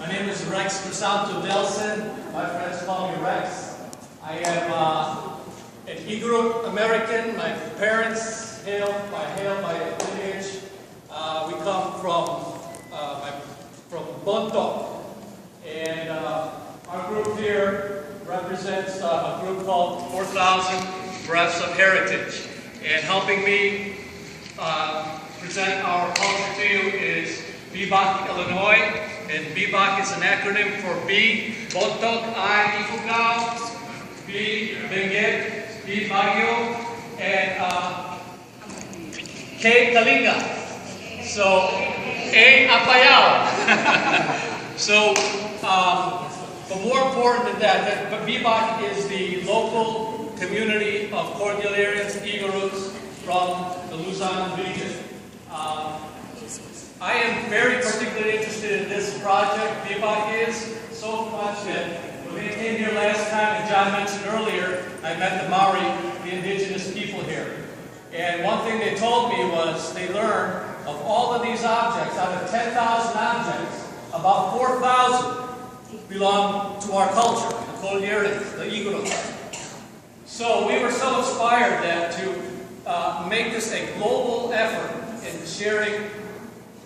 My name is Rex Crisanto Nelson. My friends call me Rex. I am an Igorot American. My parents hail by lineage. We come from Bontoc, and our group here represents a group called 4,000 Breaths of Heritage. And helping me present our culture to you is BIBBAK, Illinois. And BIBBAK is an acronym for B, Bontoc, I, Ifugao, B, Benguet, B, Baguio, and K, Kalinga. So, A, Apayao. So, but more important than that, BIBBAK is the local community of Cordillerans, Igorots from the Luzon region. I am very particularly interested in this project. BIBBAK is so much that when they came here last time, and John mentioned earlier, I met the Maori, the indigenous people here. And one thing they told me was they learned of all of these objects, out of 10,000 objects, about 4,000 belong to our culture, the Cordillera, the Igorots. So we were so inspired that to make this a global effort in sharing,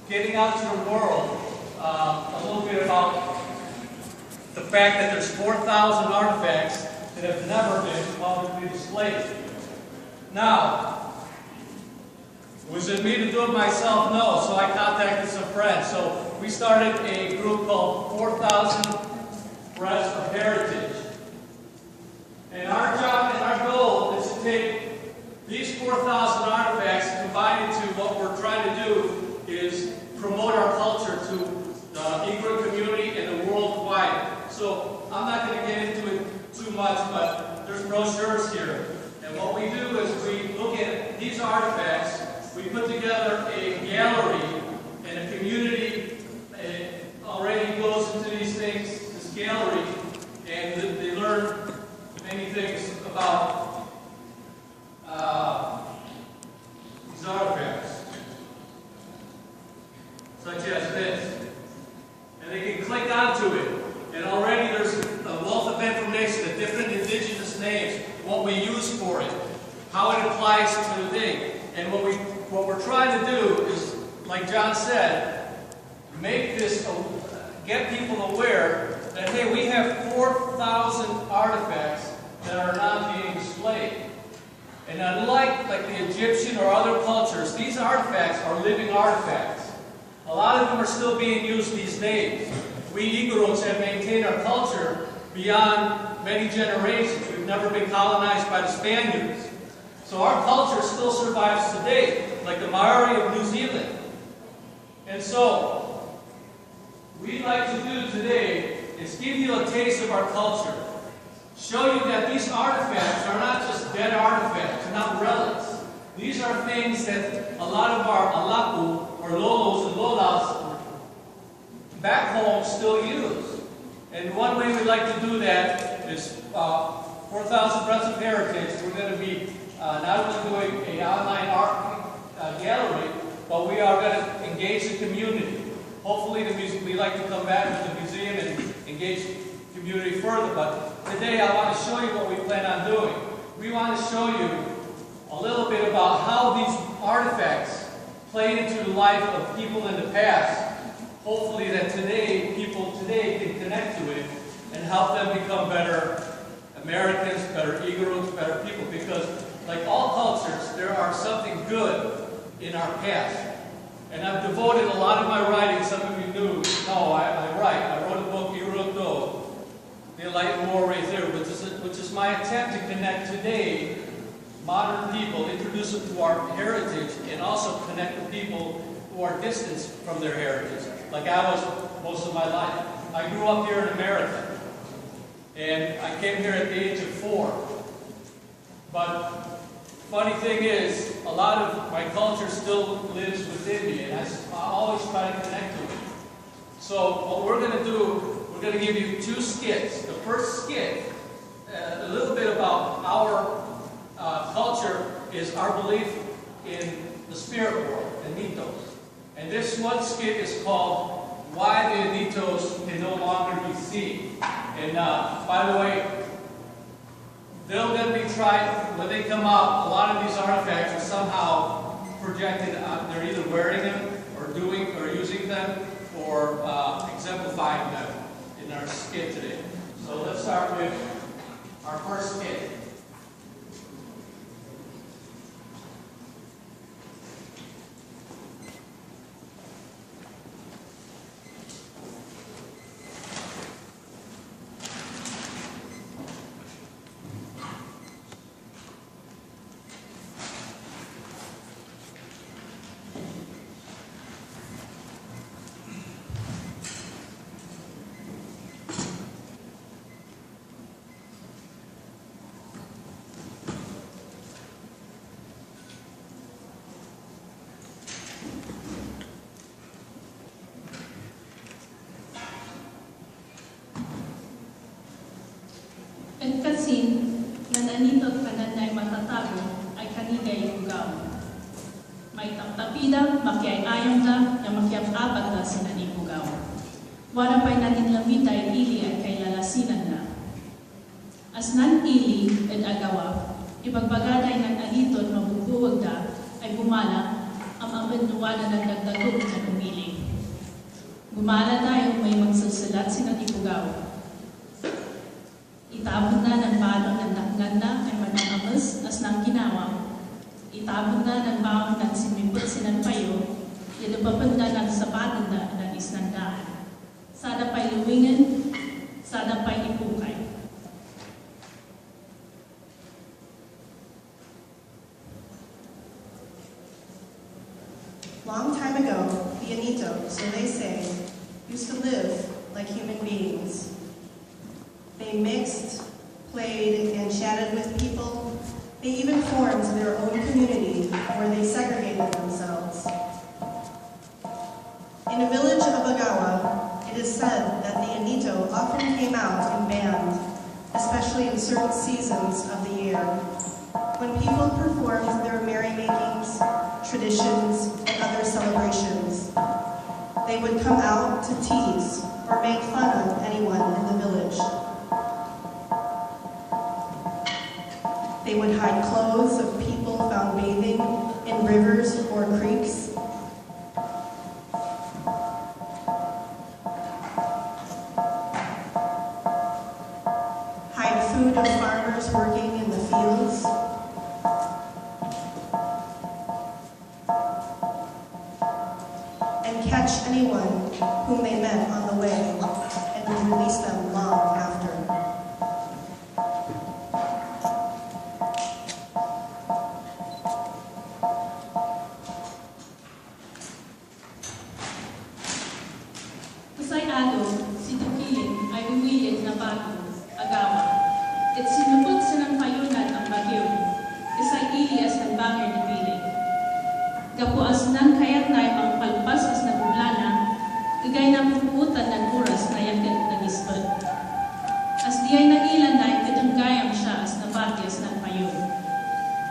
getting out to the world a little bit about the fact that there's 4,000 artifacts that have never been publicly displayed. Now, was it me to do it myself? No, so I contacted some friends. So we started a group called 4,000 Breaths of Heritage. And our job and our goal is to take these 4,000 artifacts and combine it to what we're trying to do is promote our culture to the Igorot community and the worldwide. So I'm not going to get into it too much, but there's brochures here. And what we do is we look at these artifacts, we put together a gallery, and a community already goes into these things, this gallery, and they learn many things about these artifacts, such as this. And they can click onto it, and already there's a wealth of information, the different indigenous names, what we use for it, how it applies to the thing. And what we're trying to do is, like John said, make this, get people aware that, hey, we have 4,000 artifacts that are not being displayed. And unlike the Egyptian or other cultures, these artifacts are living artifacts. A lot of them are still being used these days. We Igorots have maintained our culture beyond many generations. We've never been colonized by the Spaniards. So our culture still survives today, like the Maori of New Zealand. And so, what we'd like to do today is give you a taste of our culture. Show you that these artifacts are not just dead artifacts, they're not relics. These are things that a lot of our alapu, or lolos and lolas, back home still use. And one way we like to do that is 4,000 Breaths of Heritage. We're going to be not only doing an online art gallery, but we are going to engage the community. Hopefully we'd like to come back to the museum and engage the community further, but today I want to show you what we plan on doing. We want to show you a little bit about how these artifacts played into the life of people in the past. Hopefully that people today can connect to it and help them become better Americans, better Igorots, better people, because like all cultures, there are something good in our past. And I've devoted a lot of my writing, some of you knew, I write. I wrote a book, Ruatepupuke II, which is my attempt to connect today modern people, introduce them to our heritage, and also connect the people who are distant from their heritage, like I was most of my life. I grew up here in America, and I came here at the age of 4. But funny thing is, a lot of my culture still lives within me, and I always try to connect to it. So what we're going to do, we're going to give you 2 skits. The first skit, a little bit about our culture, is our belief in the spirit world, the Nitos. And this one skit is called Why the Nitos can no longer be seen. And by the way, they'll then be tried, when they come out, a lot of these artifacts are somehow projected, they're either wearing them or doing or using them or exemplifying them in our skit today. So let's start with our first skit. At kasi, nananito kananay matatago ay kanina Ifugao. May taptapida, makiay-ayong da, na makiam-apat da sinan Ifugao. Wala pa'y naninlamita ay ili at kay lalasinan na. Asnan ili at agawa, ipagbagaday ng aliton mabubuwag da, ay gumala, ang amanuwala ng dagdagog sa umili. Gumala tayo may magsusulat sinan Ifugao. Itabon na ng balon ng nakganda ay manangamas as ng ginawa. Itabon na ng baon ng simipot sinanpayo, ilupapanda ng sapaton na ng isnandaan. Sada pa'y luwingin, sada pa'y ipukay. Long time ago, the Anito, so they say, used to live like human beings. They mixed, played, and chatted with people. They even formed their own community where they segregated themselves. In a village of Agawa, it is said that the Anito often came out in band, especially in certain seasons of the year, when people performed their merrymakings, traditions, and other celebrations. They would come out to tease or make fun of anyone in the village. They would hide clothes of people found bathing in rivers or creeks. Hide food of farmers working in the fields. And catch anyone whom they met on the way and would release them long after.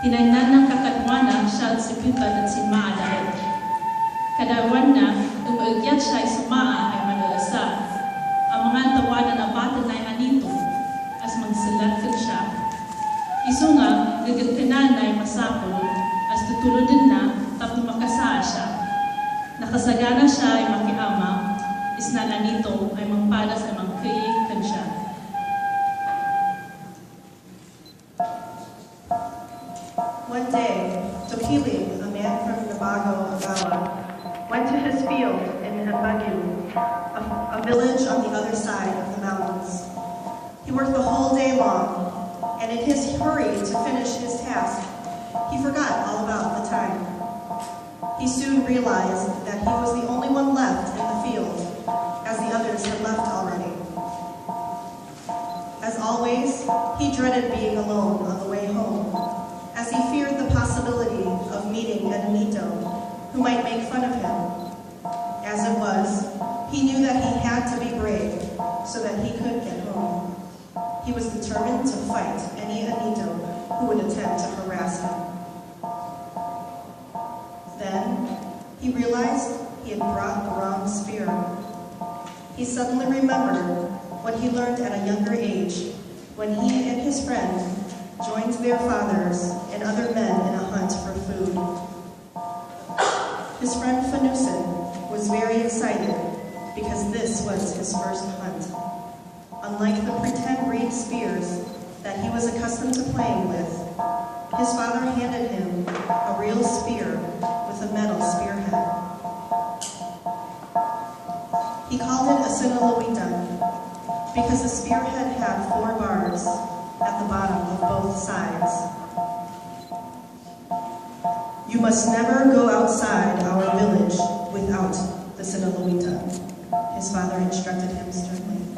Tinaynan ng kakatwana siya si Pipan at si Maadalit. Kadawan na, umuagyat siya ay sumaa ay madalasa. Ang mga tawanan na bata na anito, as magsilat kan siya. Iso nga, nagagkanan na ay masapol, as tutulodin na, tapos makasaa siya. Nakasagana siya ay makiama, isna anito ay mangpadas ay mangkilig kan siya. One day, Tokiling, a man from the Baguio, went to his field in Baguio, a village on the other side of the mountains. He worked the whole day long, and in his hurry to finish his task, he forgot all about the time. He soon realized that he was the only one left in the field, as the others had left already. As always, he dreaded being alone on the way home, as he feared the possibility of meeting an Anito who might make fun of him. As it was, he knew that he had to be brave so that he could get home. He was determined to fight any Anito who would attempt to harass him. Then, he realized he had brought the wrong spear. He suddenly remembered what he learned at a younger age when he and his friend joined their fathers and other men in a hunt for food. His friend Fanusin was very excited because this was his first hunt. Unlike the pretend reed spears that he was accustomed to playing with, his father handed him a real spear with a metal spearhead. He called it a sinaloitan because the spearhead had 4 barbs at the bottom of both sides. "You must never go outside our village without the sinaloitan," his father instructed him sternly.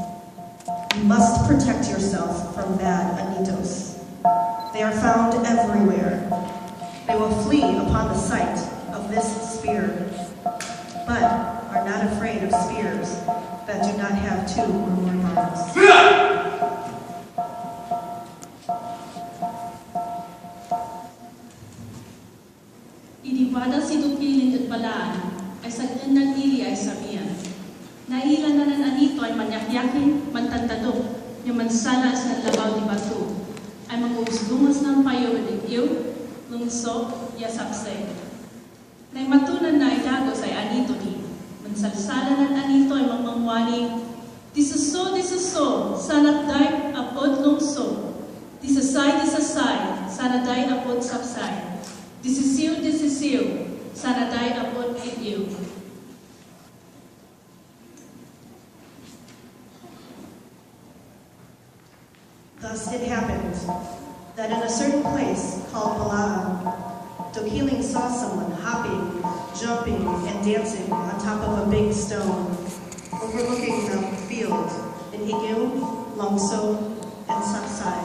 "You must protect yourself from bad anitos. They are found everywhere. They will flee upon the sight of this spear, but are not afraid of spears that do not have 2 or more barbs." Iniwala si Tukiling at Balaan ay sagdan ng ili ay sabihan. Nailan na ng anito ay manyakyakin, mantantadok, yung mansalas ng labaw ni Batu, ay mag-uusdungas ng payo ng iyo, lungso, yasapse. Nay matunan na ay dagos ay anito ni, mansalsala ng anito ay mamangwani, disuso, sanatday apod lungso, disasay, sanatday apod sapsay. Disisiw, sanaday apod itiw. Thus it happened that in a certain place called Palaan, Tokiling saw someone hopping, jumping, and dancing on top of a big stone, overlooking the field in Igil, Longso, and Sapsai.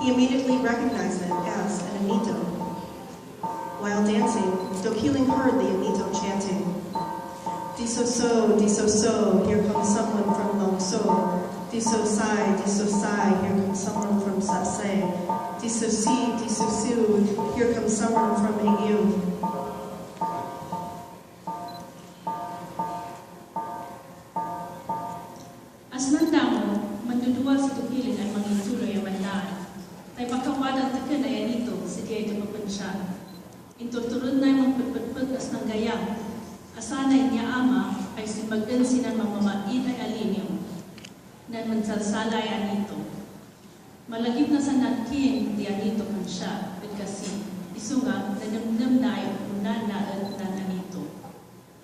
He immediately recognized it as an anito. While dancing, Tokiling heard the anito chanting, "Disoso, here comes someone from Longso. Disosai, here comes someone from Sapsai. Disosu, here comes someone from Igil." As nandamo, manduduwa si Tokiling ay mangituloy ang mandaan. Tay pagkawadan takan ay anito sa diay tumapansya. Inturturod na yung magpagpagpag as ng gayang. Asanay niya ama ay simbagan sinan mamamain ay alinyo na mansalsalay anito. Malagip na sa nakin di anito man siya kasi isunga nanamnam na ay unan na anito.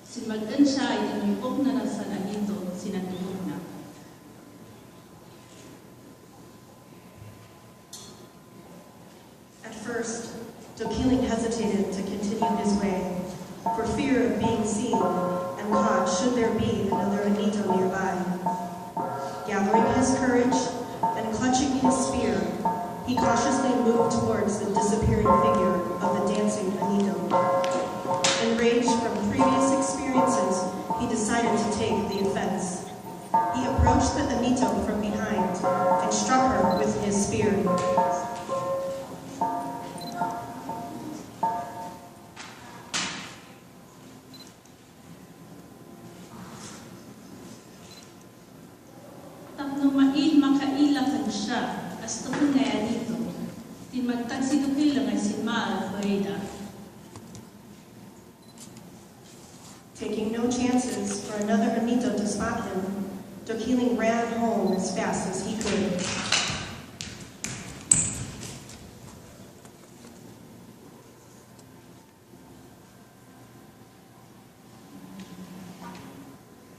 Simbagan siya ay tinuyok na sa anito sinatulog na. At first, Tokiling hesitated to continue his way, for fear of being seen and caught should there be another anito nearby. Gathering his courage and clutching his spear, he cautiously moved towards the disappearing figure of the dancing anito. Enraged from previous experiences, he decided to take the offense. He approached the anito from behind and struck her with his spear. Taking no chances for another anito to spot him, Tokiling ran home as fast as he could.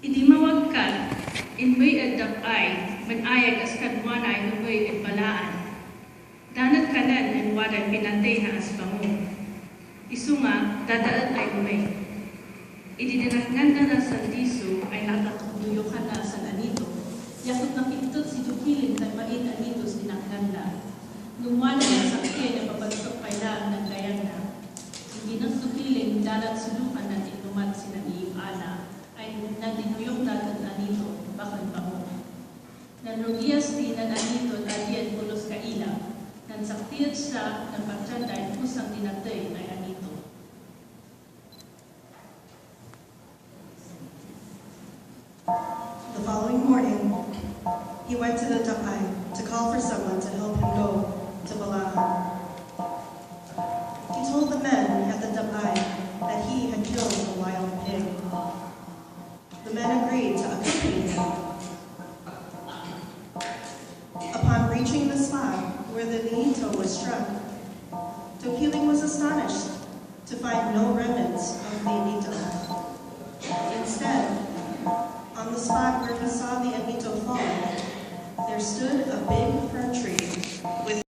Idi mawagkat, inway adap ay, manayag as kadwanay inway at Balaan. Danat kanan and waday pinatay na as bango. Isunga, dadaan ay umay. Ididinagnan na sa diso ay natakuyukan na sa anito. Yakot na pintot si Tokiling na main anito sinakanda. Nungwana na sa kaya na papagsok pailaan ng gayang na. Hindi ng Tokiling dalat sulukan na inumat sinaniipana ay nandinuyok natin anito bakit bango. Nanrugiyas din ng anito at adiyan pulos kaila. Nansaktiyat siya ng pagtsanday kusang dinatay ay anito. The following morning, he went to the Tapay to call for someone to help him go to Balahan. He told the men at the Tapay that he had killed a wild pig. The men agreed to accompany him. Upon reaching the spot where the niito was struck, Tokiling was astonished to find no remnants of the